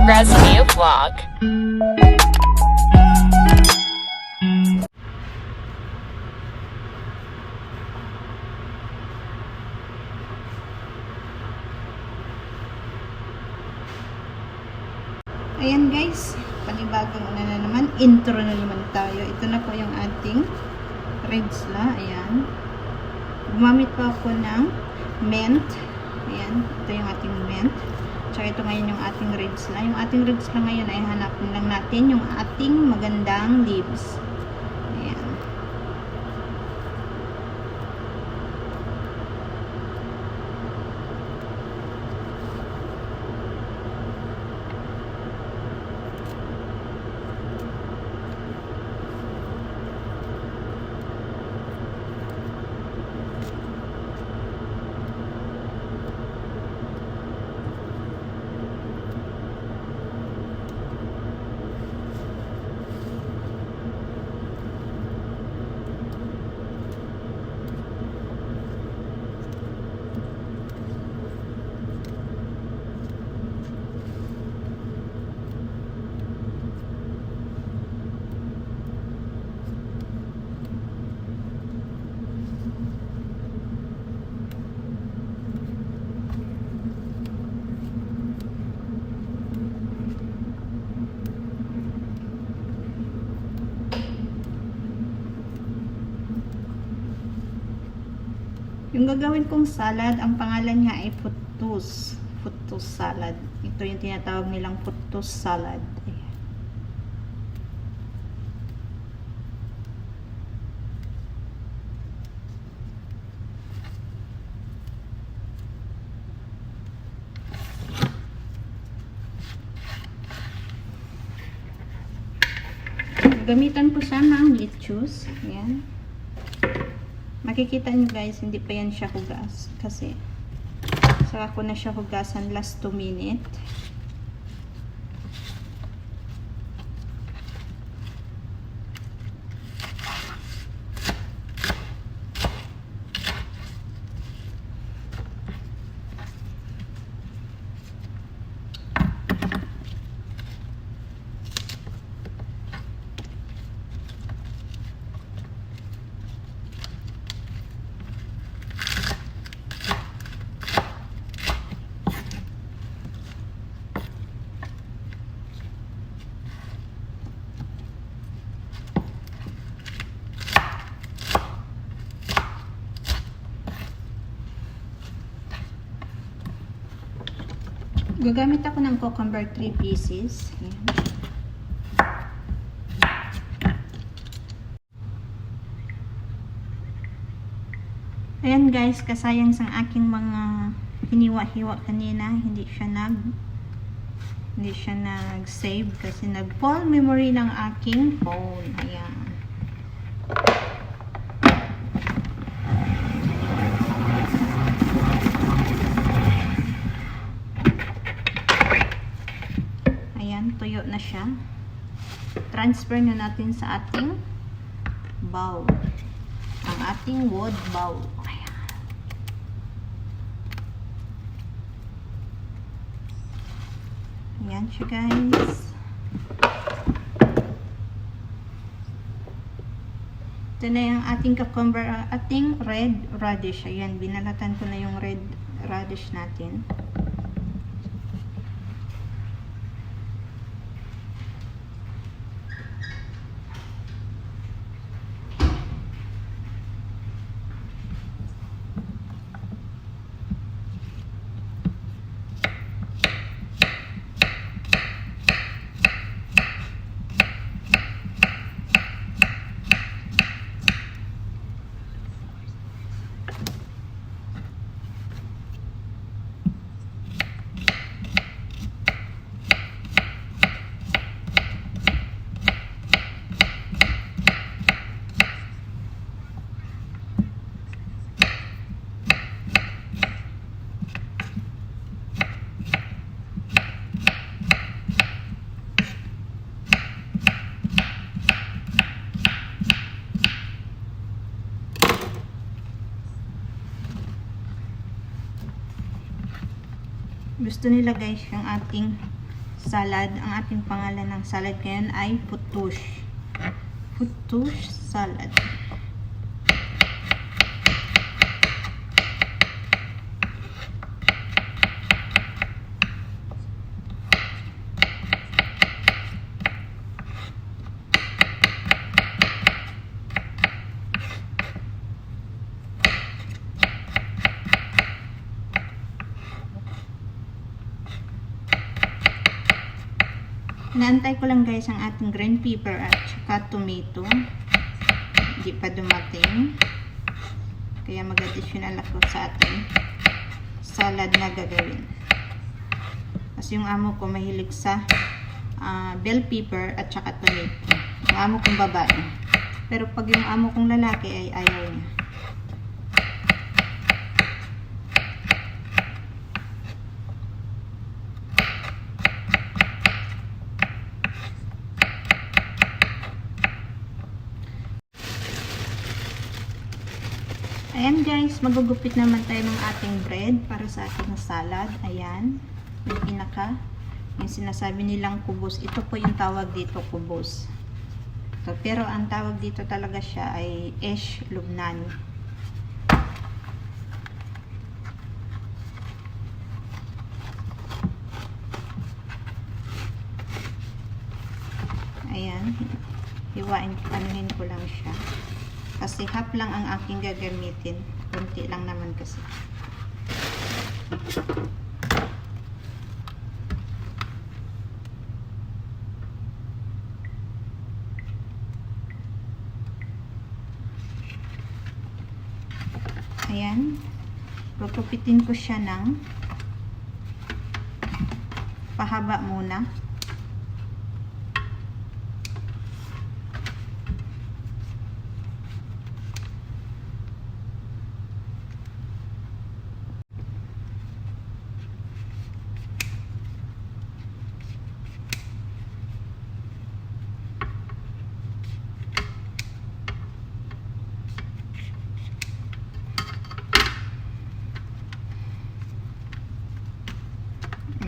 Recipe Vlog. Ayan guys, panibagong na naman, intro na naman tayo. Ito na po yung ating redsla. Ayan. Gumamit pa ako ng mint. Ayan, ito yung ating mint. Tsaka ito ngayon yung ating redsla. Yung ating redsla ngayon ay hanapin lang natin yung ating magandang leaves. Ayan. Yung gagawin kong salad, ang pangalan niya ay futus. Futus salad. Ito yung tinatawag nilang futus salad. Ayan. Gamitan ko siya ng lettuce. Ayan. Makikita nyo guys, hindi pa yan siya hugas. Kasi, saka ko na siya hugasan last 2 minutes. Gagamit ako ng cucumber 3 pieces. Ayan. Ayan guys, kasayang sang aking mga hiniwa-hiwa kanina, hindi siya nag-save kasi nag-fall memory ng aking phone. Ayan. Tuyo na siya. Transfer na natin sa ating bowl. Ang ating wood bowl. Ayan. Ayan siya guys. Ito na yung ating cucumber, ating red radish. Ayan, binalatan ko na yung red radish natin. Gusto nila guys yung ating salad. Ang ating pangalan ng salad ngayon ay futush. Futush salad. Inaantay ko lang guys ang ating green pepper at saka tomato. Hindi pa dumating. Kaya mag-additional ako sa ating salad na gagawin. Kasi yung amo ko mahilig sa bell pepper at saka tomato. Yung amo kong babae. Pero pag yung amo kong lalaki ay ayaw niya. Ayan guys, magugupit naman tayo ng ating bread para sa ating salad. Ayan, yung pinaka, yung sinasabi nilang kubos. Ito po yung tawag dito, kubos. Ito, pero ang tawag dito talaga siya ay esh lubnani. Ayan, anuhin ko lang siya. Kasi half lang ang aking gagamitin. Kunti lang naman kasi. Ayan. Pupupitin ko siya ng pahaba muna.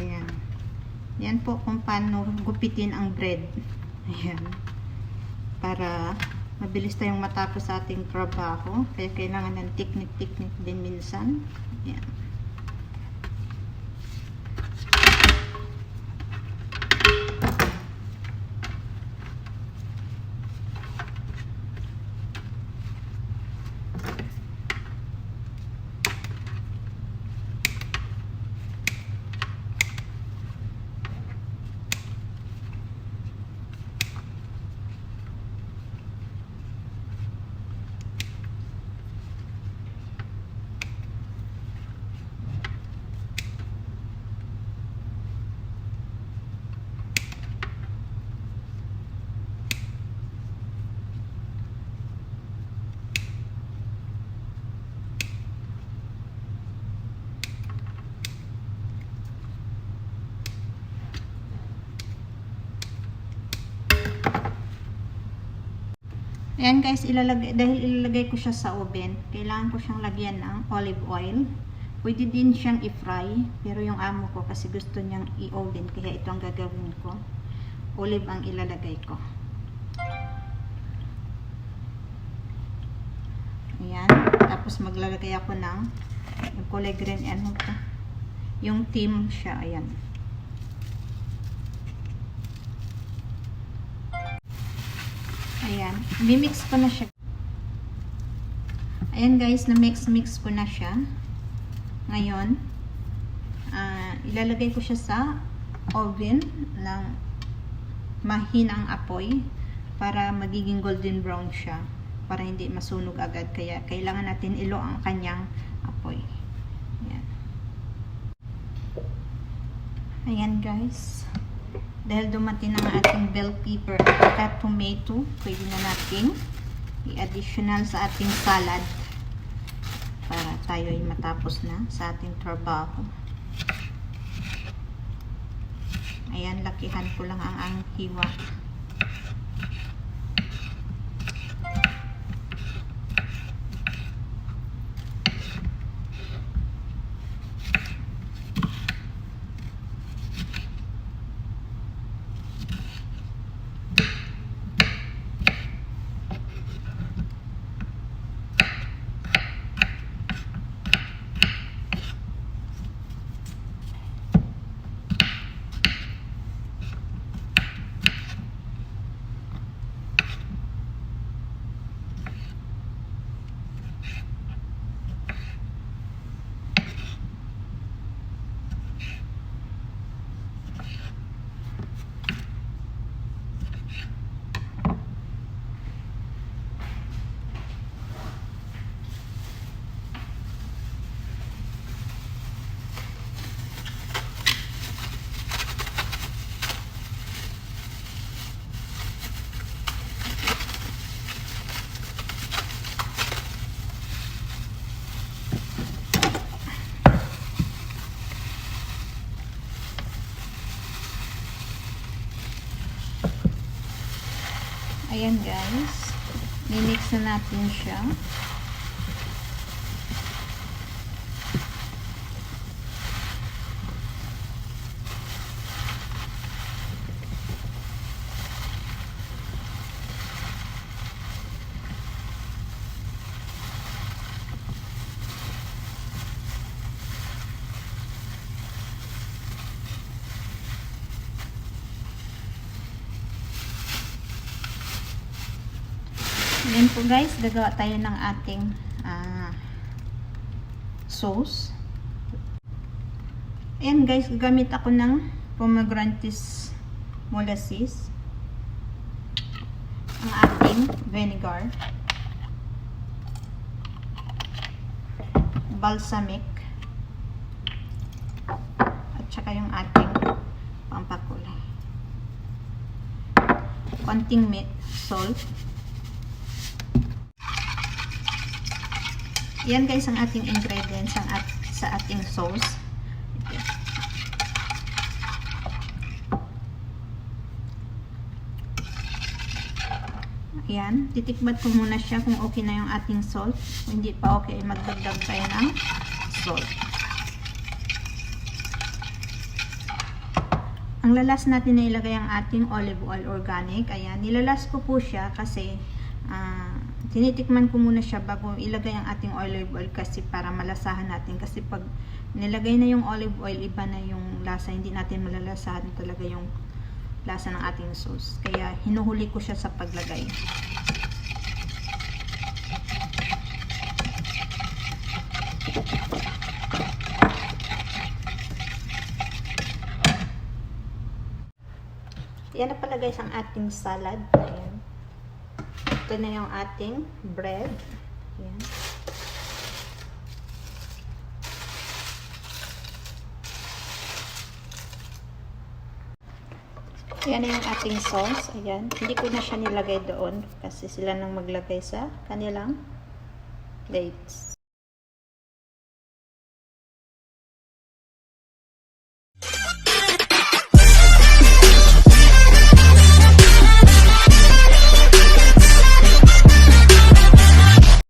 Ayan. Yan po kung paano gupitin ang bread. Ayan. Para mabilis tayong matapos sa ating trabaho. Kaya kailangan ng technique din minsan. Ayan. Ayan guys, dahil ilalagay ko siya sa oven, kailangan ko siyang lagyan ng olive oil. Pwede din siyang i-fry, pero yung amo ko kasi gusto niyang i-oven, kaya ito ang gagawin ko. Olive ang ilalagay ko. Ayan, tapos maglalagay ako ng yung kulay green, ano to? Yung thyme siya, ayan. Ayan, mimix ko na siya. Ayan guys, na-mix ko na siya. Ngayon, ilalagay ko siya sa oven ng mahinang apoy para magiging golden brown siya. Para hindi masunog agad. Kaya kailangan natin ilo ang kanyang apoy. Ayan. Ayan guys. Dahil dumating ang ating bell pepper at tomato, pwede na natin i-additional sa ating salad para tayo ay matapos na sa ating trabaho. Ayan, lakihan ko lang ang hiwa. Ayan guys. Mimix na natin siya. Then po guys, gagawa tayo ng ating sauce. Ayan guys, gagamit ako ng pomegranates molasses, ang ating vinegar, balsamic, at saka yung ating pampakulay. Konting salt. Yan guys ang ating ingredients sa ating sauce. Ayan, titikman ko muna siya kung okay na yung ating salt. Kung hindi pa okay, magdagdag tayo ng salt. Ang lalas natin na ilagay ang ating olive oil organic. Ayan, nilalas ko po siya kasi tinitikman ko muna siya bago ilagay ang ating olive oil kasi para malasahan natin. Kasi pag nilagay na yung olive oil, iba na yung lasa. Hindi natin malalasahan talaga yung lasa ng ating sauce. Kaya hinuhuli ko siya sa paglagay. Yan na pala guys ang ating salad. Ayan. Ito na yung ating bread. Ayan. Ayan na yung ating sauce. Ayan. Hindi ko na siya nilagay doon kasi sila nang maglagay sa kanilang plates.